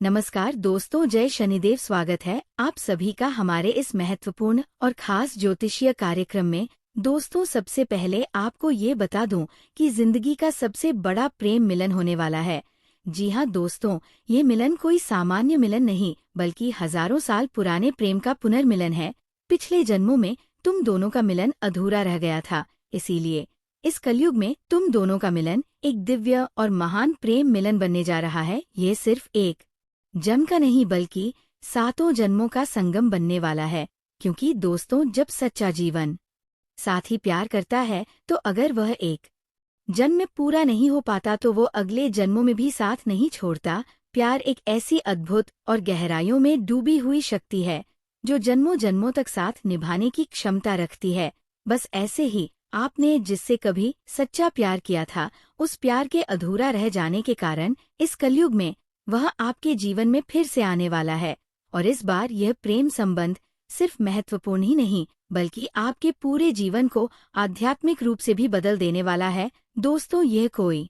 नमस्कार दोस्तों, जय शनिदेव। स्वागत है आप सभी का हमारे इस महत्वपूर्ण और खास ज्योतिषीय कार्यक्रम में। दोस्तों, सबसे पहले आपको ये बता दूं कि जिंदगी का सबसे बड़ा प्रेम मिलन होने वाला है। जी हाँ दोस्तों, ये मिलन कोई सामान्य मिलन नहीं बल्कि हजारों साल पुराने प्रेम का पुनर्मिलन है। पिछले जन्मों में तुम दोनों का मिलन अधूरा रह गया था, इसीलिए इस कलयुग में तुम दोनों का मिलन एक दिव्य और महान प्रेम मिलन बनने जा रहा है। ये सिर्फ एक जन्म का नहीं बल्कि सातों जन्मों का संगम बनने वाला है। क्योंकि दोस्तों, जब सच्चा जीवन साथी प्यार करता है तो अगर वह एक जन्म में पूरा नहीं हो पाता तो वो अगले जन्मों में भी साथ नहीं छोड़ता। प्यार एक ऐसी अद्भुत और गहराइयों में डूबी हुई शक्ति है जो जन्मों जन्मों तक साथ निभाने की क्षमता रखती है। बस ऐसे ही आपने जिससे कभी सच्चा प्यार किया था, उस प्यार के अधूरा रह जाने के कारण इस कलयुग में वह आपके जीवन में फिर से आने वाला है। और इस बार यह प्रेम संबंध सिर्फ महत्वपूर्ण ही नहीं बल्कि आपके पूरे जीवन को आध्यात्मिक रूप से भी बदल देने वाला है। दोस्तों, यह कोई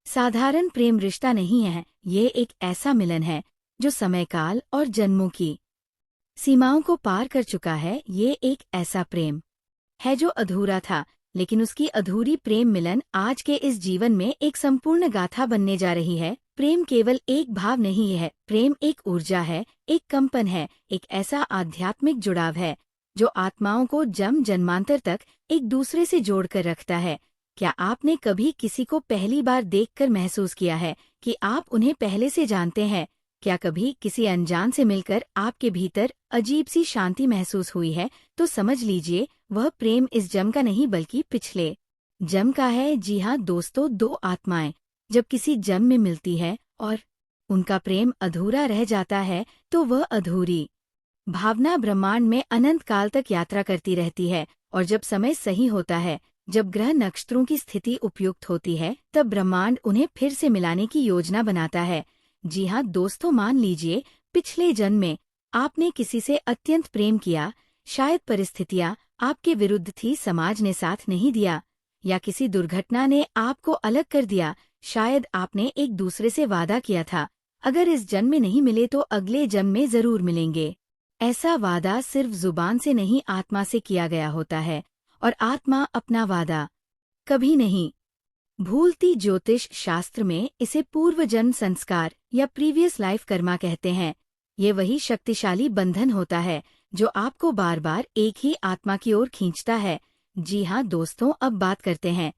साधारण प्रेम रिश्ता नहीं है, ये एक ऐसा मिलन है जो समय काल और जन्मों की सीमाओं को पार कर चुका है। ये एक ऐसा प्रेम है जो अधूरा था, लेकिन उसकी अधूरी प्रेम मिलन आज के इस जीवन में एक संपूर्ण गाथा बनने जा रही है। प्रेम केवल एक भाव नहीं है, प्रेम एक ऊर्जा है, एक कंपन है, एक ऐसा आध्यात्मिक जुड़ाव है जो आत्माओं को जन्म जन्मांतर तक एक दूसरे से जोड़कर रखता है। क्या आपने कभी किसी को पहली बार देखकर महसूस किया है कि आप उन्हें पहले से जानते हैं? क्या कभी किसी अनजान से मिलकर आपके भीतर अजीब सी शांति महसूस हुई है? तो समझ लीजिए वह प्रेम इस जन्म का नहीं बल्कि पिछले जन्म का है। जी हाँ दोस्तों, दो आत्माएं जब किसी जन्म में मिलती है और उनका प्रेम अधूरा रह जाता है तो वह अधूरी भावना ब्रह्मांड में अनंत काल तक यात्रा करती रहती है। और जब समय सही होता है, जब ग्रह नक्षत्रों की स्थिति उपयुक्त होती है, तब ब्रह्मांड उन्हें फिर से मिलाने की योजना बनाता है। जी हाँ दोस्तों, मान लीजिए पिछले जन्म में आपने किसी से अत्यंत प्रेम किया। शायद परिस्थितियाँ आपके विरुद्ध थी, समाज ने साथ नहीं दिया या किसी दुर्घटना ने आपको अलग कर दिया। शायद आपने एक दूसरे से वादा किया था, अगर इस जन्म में नहीं मिले तो अगले जन्म में जरूर मिलेंगे। ऐसा वादा सिर्फ जुबान से नहीं, आत्मा से किया गया होता है, और आत्मा अपना वादा कभी नहीं भूलती। ज्योतिष शास्त्र में इसे पूर्व जन्म संस्कार या प्रीवियस लाइफ कर्मा कहते हैं। ये वही शक्तिशाली बंधन होता है जो आपको बार बार एक ही आत्मा की ओर खींचता है। जी हाँ दोस्तों, अब बात करते हैं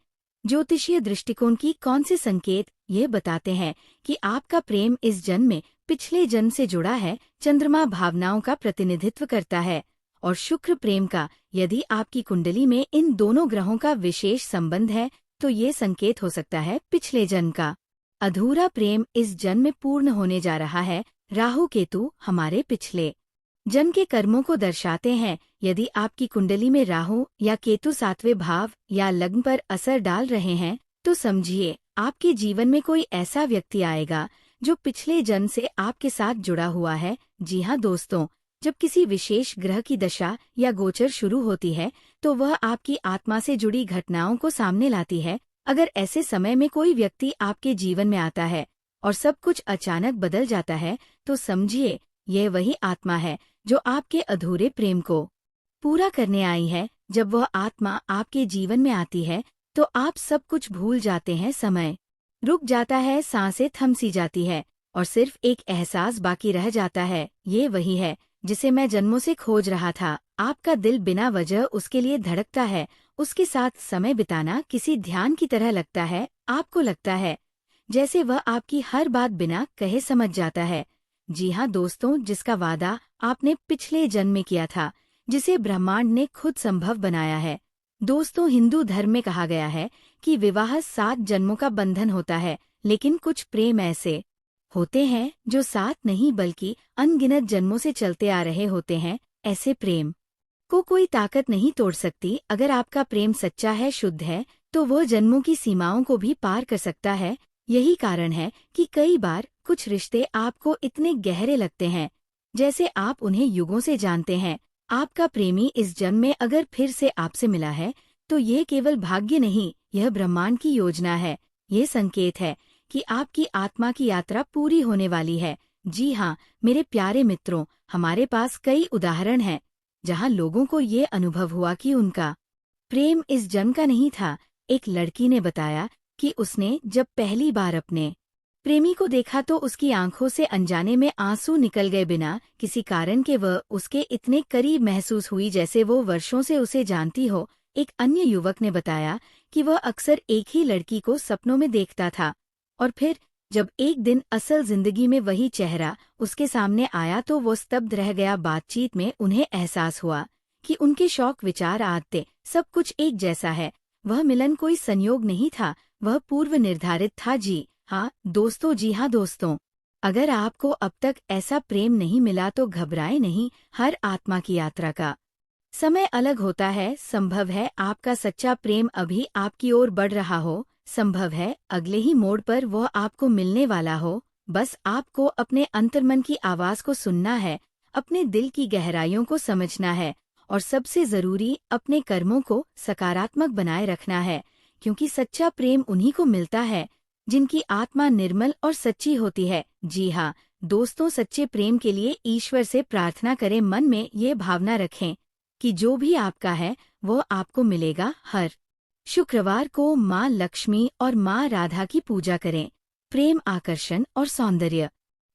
ज्योतिषीय दृष्टिकोण की। कौन से संकेत ये बताते हैं कि आपका प्रेम इस जन्म में पिछले जन्म से जुड़ा है? चंद्रमा भावनाओं का प्रतिनिधित्व करता है और शुक्र प्रेम का। यदि आपकी कुंडली में इन दोनों ग्रहों का विशेष संबंध है तो ये संकेत हो सकता है पिछले जन्म का अधूरा प्रेम इस जन्म में पूर्ण होने जा रहा है। राहु केतु हमारे पिछले जन्म के कर्मों को दर्शाते हैं। यदि आपकी कुंडली में राहु या केतु सातवें भाव या लग्न पर असर डाल रहे हैं तो समझिए आपके जीवन में कोई ऐसा व्यक्ति आएगा जो पिछले जन्म से आपके साथ जुड़ा हुआ है। जी हाँ दोस्तों, जब किसी विशेष ग्रह की दशा या गोचर शुरू होती है तो वह आपकी आत्मा से जुड़ी घटनाओं को सामने लाती है। अगर ऐसे समय में कोई व्यक्ति आपके जीवन में आता है और सब कुछ अचानक बदल जाता है तो समझिए यह वही आत्मा है जो आपके अधूरे प्रेम को पूरा करने आई है। जब वह आत्मा आपके जीवन में आती है तो आप सब कुछ भूल जाते हैं, समय रुक जाता है, सांसें थम सी जाती है और सिर्फ एक एहसास बाकी रह जाता है। ये वही है जिसे मैं जन्मों से खोज रहा था। आपका दिल बिना वजह उसके लिए धड़कता है। उसके साथ समय बिताना किसी ध्यान की तरह लगता है। आपको लगता है जैसे वह आपकी हर बात बिना कहे समझ जाता है। जी हाँ दोस्तों, जिसका वादा आपने पिछले जन्म में किया था, जिसे ब्रह्मांड ने खुद संभव बनाया है। दोस्तों, हिंदू धर्म में कहा गया है कि विवाह 7 जन्मों का बंधन होता है, लेकिन कुछ प्रेम ऐसे होते हैं जो 7 नहीं बल्कि अनगिनत जन्मों से चलते आ रहे होते हैं। ऐसे प्रेम को कोई ताकत नहीं तोड़ सकती। अगर आपका प्रेम सच्चा है, शुद्ध है, तो वह जन्मों की सीमाओं को भी पार कर सकता है। यही कारण है कि कई बार कुछ रिश्ते आपको इतने गहरे लगते हैं जैसे आप उन्हें युगों से जानते हैं। आपका प्रेमी इस जन्म में अगर फिर से आपसे मिला है तो यह केवल भाग्य नहीं, यह ब्रह्मांड की योजना है। ये संकेत है कि आपकी आत्मा की यात्रा पूरी होने वाली है। जी हाँ, मेरे प्यारे मित्रों, हमारे पास कई उदाहरण हैं जहाँ लोगों को ये अनुभव हुआ कि उनका प्रेम इस जन्म का नहीं था। एक लड़की ने बताया कि उसने जब पहली बार अपने प्रेमी को देखा तो उसकी आंखों से अनजाने में आंसू निकल गए, बिना किसी कारण के वह उसके इतने करीब महसूस हुई जैसे वो वर्षों से उसे जानती हो। एक अन्य युवक ने बताया कि वह अक्सर एक ही लड़की को सपनों में देखता था, और फिर जब एक दिन असल जिंदगी में वही चेहरा उसके सामने आया तो वो स्तब्ध रह गया। बातचीत में उन्हें एहसास हुआ कि उनके शौक, विचार, आदतें सब कुछ एक जैसा है। वह मिलन कोई संयोग नहीं था, वह पूर्व निर्धारित था। जी हाँ दोस्तों, जी हाँ दोस्तों, अगर आपको अब तक ऐसा प्रेम नहीं मिला तो घबराएं नहीं। हर आत्मा की यात्रा का समय अलग होता है। संभव है आपका सच्चा प्रेम अभी आपकी ओर बढ़ रहा हो, संभव है अगले ही मोड़ पर वह आपको मिलने वाला हो। बस आपको अपने अंतर्मन की आवाज को सुनना है, अपने दिल की गहराइयों को समझना है, और सबसे जरूरी अपने कर्मों को सकारात्मक बनाए रखना है, क्योंकि सच्चा प्रेम उन्हीं को मिलता है जिनकी आत्मा निर्मल और सच्ची होती है। जी हाँ दोस्तों, सच्चे प्रेम के लिए ईश्वर से प्रार्थना करें, मन में ये भावना रखें कि जो भी आपका है वो आपको मिलेगा। हर शुक्रवार को माँ लक्ष्मी और माँ राधा की पूजा करें। प्रेम, आकर्षण और सौंदर्य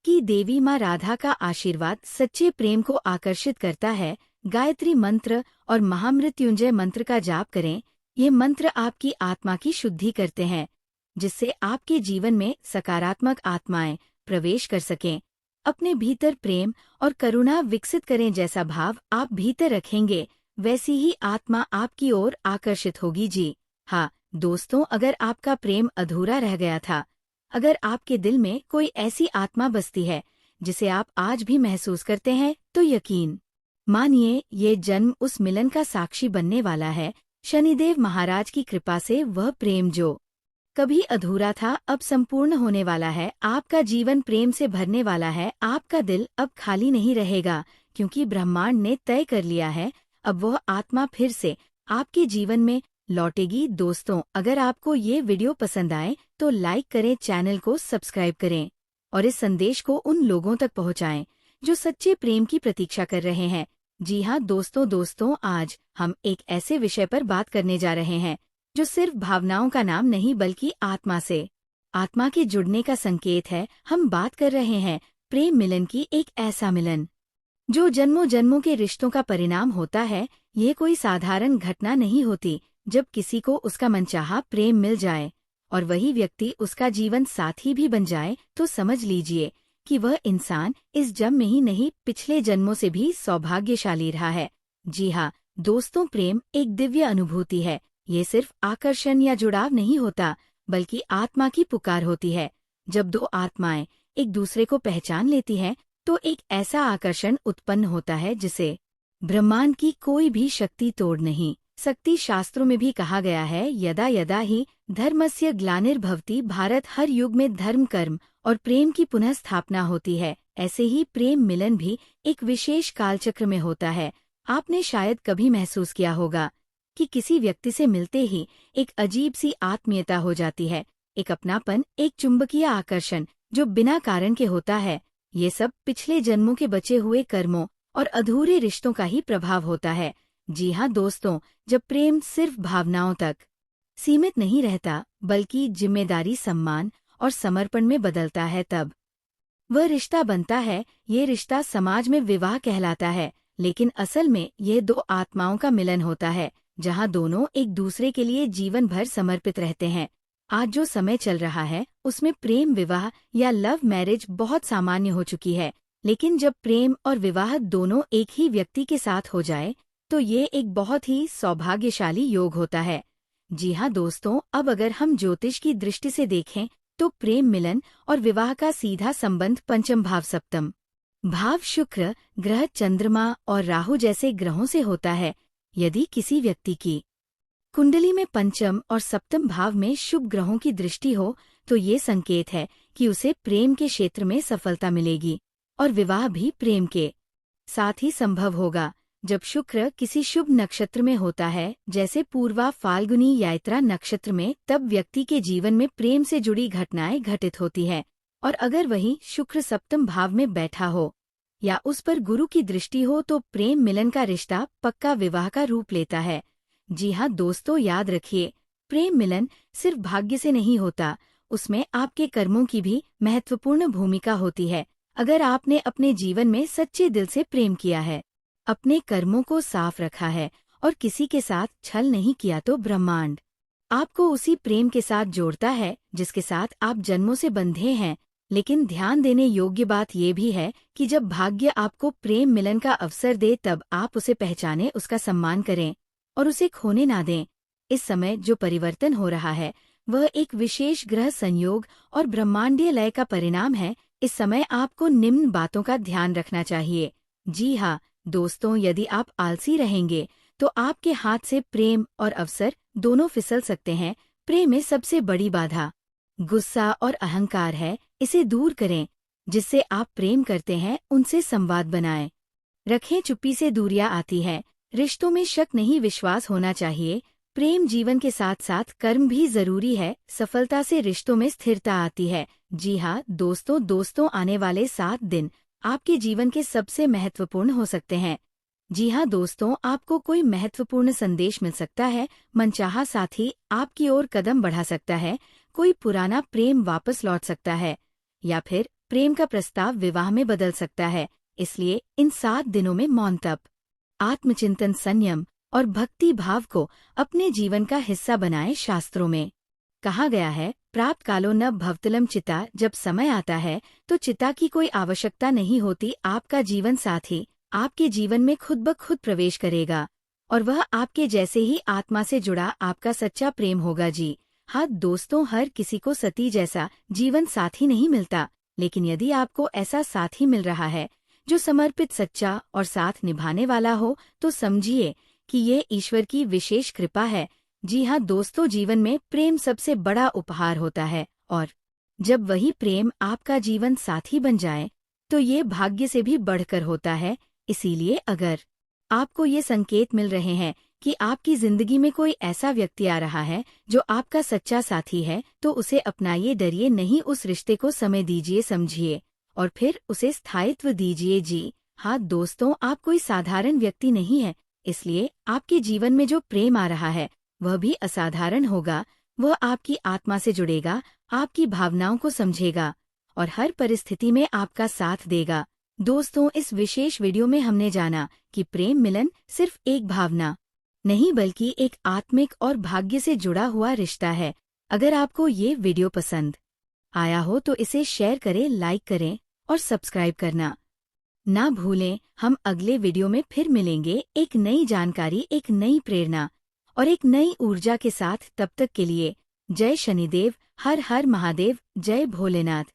की देवी माँ राधा का आशीर्वाद सच्चे प्रेम को आकर्षित करता है। गायत्री मंत्र और महामृत्युंजय मंत्र का जाप करें। ये मंत्र आपकी आत्मा की शुद्धि करते हैं, जिससे आपके जीवन में सकारात्मक आत्माएं प्रवेश कर सकें। अपने भीतर प्रेम और करुणा विकसित करें। जैसा भाव आप भीतर रखेंगे वैसी ही आत्मा आपकी ओर आकर्षित होगी। जी हाँ दोस्तों, अगर आपका प्रेम अधूरा रह गया था, अगर आपके दिल में कोई ऐसी आत्मा बसती है जिसे आप आज भी महसूस करते हैं, तो यकीन मानिए ये जन्म उस मिलन का साक्षी बनने वाला है। शनिदेव महाराज की कृपा से वह प्रेम जो कभी अधूरा था अब संपूर्ण होने वाला है। आपका जीवन प्रेम से भरने वाला है। आपका दिल अब खाली नहीं रहेगा, क्योंकि ब्रह्मांड ने तय कर लिया है अब वह आत्मा फिर से आपके जीवन में लौटेगी। दोस्तों, अगर आपको ये वीडियो पसंद आए तो लाइक करें, चैनल को सब्सक्राइब करें और इस संदेश को उन लोगों तक पहुंचाएं जो सच्चे प्रेम की प्रतीक्षा कर रहे हैं। जी हाँ दोस्तों, आज हम एक ऐसे विषय पर बात करने जा रहे हैं जो सिर्फ भावनाओं का नाम नहीं बल्कि आत्मा के जुड़ने का संकेत है। हम बात कर रहे हैं प्रेम मिलन की, एक ऐसा मिलन जो जन्मों जन्मों के रिश्तों का परिणाम होता है। ये कोई साधारण घटना नहीं होती। जब किसी को उसका मनचाहा प्रेम मिल जाए और वही व्यक्ति उसका जीवन साथी भी बन जाए, तो समझ लीजिए कि वह इंसान इस जन्म में ही नहीं पिछले जन्मों से भी सौभाग्यशाली रहा है। जी हाँ दोस्तों, प्रेम एक दिव्य अनुभूति है। ये सिर्फ आकर्षण या जुड़ाव नहीं होता, बल्कि आत्मा की पुकार होती है। जब दो आत्माएं एक दूसरे को पहचान लेती हैं, तो एक ऐसा आकर्षण उत्पन्न होता है जिसे ब्रह्मांड की कोई भी शक्ति तोड़ नहीं सकती। शास्त्रों में भी कहा गया है, यदा यदा ही धर्मस्य ग्लानिर्भवति भारत, हर युग में धर्म, कर्म और प्रेम की पुनः स्थापना होती है। ऐसे ही प्रेम मिलन भी एक विशेष कालचक्र में होता है। आपने शायद कभी महसूस किया होगा कि किसी व्यक्ति से मिलते ही एक अजीब सी आत्मीयता हो जाती है, एक अपनापन, एक चुंबकीय आकर्षण जो बिना कारण के होता है। ये सब पिछले जन्मों के बचे हुए कर्मों और अधूरे रिश्तों का ही प्रभाव होता है। जी हाँ दोस्तों, जब प्रेम सिर्फ भावनाओं तक सीमित नहीं रहता बल्कि जिम्मेदारी, सम्मान और समर्पण में बदलता है, तब वह रिश्ता बनता है। ये रिश्ता समाज में विवाह कहलाता है, लेकिन असल में ये दो आत्माओं का मिलन होता है, जहाँ दोनों एक दूसरे के लिए जीवन भर समर्पित रहते हैं। आज जो समय चल रहा है उसमें प्रेम विवाह या लव मैरिज बहुत सामान्य हो चुकी है, लेकिन जब प्रेम और विवाह दोनों एक ही व्यक्ति के साथ हो जाए तो ये एक बहुत ही सौभाग्यशाली योग होता है। जी हाँ दोस्तों, अब अगर हम ज्योतिष की दृष्टि से देखें तो प्रेम मिलन और विवाह का सीधा संबंध पंचम भाव, सप्तम भाव, शुक्र ग्रह, चंद्रमा और राहु जैसे ग्रहों से होता है। यदि किसी व्यक्ति की कुंडली में पंचम और सप्तम भाव में शुभ ग्रहों की दृष्टि हो तो ये संकेत है कि उसे प्रेम के क्षेत्र में सफलता मिलेगी और विवाह भी प्रेम के साथ ही संभव होगा। जब शुक्र किसी शुभ नक्षत्र में होता है, जैसे पूर्वा, फाल्गुनी, यात्रा नक्षत्र में, तब व्यक्ति के जीवन में प्रेम से जुड़ी घटनाएं घटित होती है। और अगर वही शुक्र सप्तम भाव में बैठा हो या उस पर गुरु की दृष्टि हो तो प्रेम मिलन का रिश्ता पक्का विवाह का रूप लेता है। जी हाँ दोस्तों, याद रखिए, प्रेम मिलन सिर्फ भाग्य से नहीं होता, उसमें आपके कर्मों की भी महत्वपूर्ण भूमिका होती है। अगर आपने अपने जीवन में सच्चे दिल से प्रेम किया है, अपने कर्मों को साफ रखा है और किसी के साथ छल नहीं किया तो ब्रह्मांड आपको उसी प्रेम के साथ जोड़ता है जिसके साथ आप जन्मों से बंधे हैं। लेकिन ध्यान देने योग्य बात यह भी है कि जब भाग्य आपको प्रेम मिलन का अवसर दे तब आप उसे पहचानें, उसका सम्मान करें और उसे खोने ना दें। इस समय जो परिवर्तन हो रहा है वह एक विशेष ग्रह संयोग और ब्रह्मांडीय लय का परिणाम है। इस समय आपको निम्न बातों का ध्यान रखना चाहिए। जी हाँ दोस्तों, यदि आप आलसी रहेंगे तो आपके हाथ से प्रेम और अवसर दोनों फिसल सकते हैं। प्रेम में सबसे बड़ी बाधा गुस्सा और अहंकार है, इसे दूर करें। जिससे आप प्रेम करते हैं उनसे संवाद बनाएं रखें, चुप्पी से दूरियां आती है। रिश्तों में शक नहीं, विश्वास होना चाहिए। प्रेम जीवन के साथ साथ कर्म भी जरूरी है, सफलता से रिश्तों में स्थिरता आती है। जी हाँ दोस्तों, आने वाले 7 दिन आपके जीवन के सबसे महत्वपूर्ण हो सकते हैं। जी हाँ दोस्तों, आपको कोई महत्वपूर्ण संदेश मिल सकता है, मनचाहा साथी आपकी ओर कदम बढ़ा सकता है, कोई पुराना प्रेम वापस लौट सकता है या फिर प्रेम का प्रस्ताव विवाह में बदल सकता है। इसलिए इन 7 दिनों में मौन तप, आत्मचिंतन, संयम और भक्ति भाव को अपने जीवन का हिस्सा बनाएं। शास्त्रों में कहा गया है, प्राप्त कालो न भवतलम चिता। जब समय आता है तो चिता की कोई आवश्यकता नहीं होती, आपका जीवन साथी आपके जीवन में खुद ब खुद प्रवेश करेगा और वह आपके जैसे ही आत्मा से जुड़ा आपका सच्चा प्रेम होगा। जी हाँ दोस्तों, हर किसी को सती जैसा जीवन साथी नहीं मिलता, लेकिन यदि आपको ऐसा साथी मिल रहा है जो समर्पित, सच्चा और साथ निभाने वाला हो तो समझिए कि ये ईश्वर की विशेष कृपा है। जी हाँ दोस्तों, जीवन में प्रेम सबसे बड़ा उपहार होता है और जब वही प्रेम आपका जीवन साथी बन जाए तो ये भाग्य से भी बढ़कर होता है। इसीलिए अगर आपको ये संकेत मिल रहे हैं कि आपकी जिंदगी में कोई ऐसा व्यक्ति आ रहा है जो आपका सच्चा साथी है तो उसे अपनाइए, डरिए नहीं, उस रिश्ते को समय दीजिए, समझिए और फिर उसे स्थायित्व दीजिए। जी हाँ दोस्तों, आप कोई साधारण व्यक्ति नहीं है, इसलिए आपके जीवन में जो प्रेम आ रहा है वह भी असाधारण होगा। वह आपकी आत्मा से जुड़ेगा, आपकी भावनाओं को समझेगा और हर परिस्थिति में आपका साथ देगा। दोस्तों, इस विशेष वीडियो में हमने जाना कि प्रेम मिलन सिर्फ एक भावना नहीं बल्कि एक आत्मिक और भाग्य से जुड़ा हुआ रिश्ता है। अगर आपको ये वीडियो पसंद आया हो तो इसे शेयर करें, लाइक करें और सब्सक्राइब करना ना भूलें। हम अगले वीडियो में फिर मिलेंगे, एक नई जानकारी, एक नई प्रेरणा और एक नई ऊर्जा के साथ। तब तक के लिए जय शनिदेव, हर हर महादेव, जय भोलेनाथ।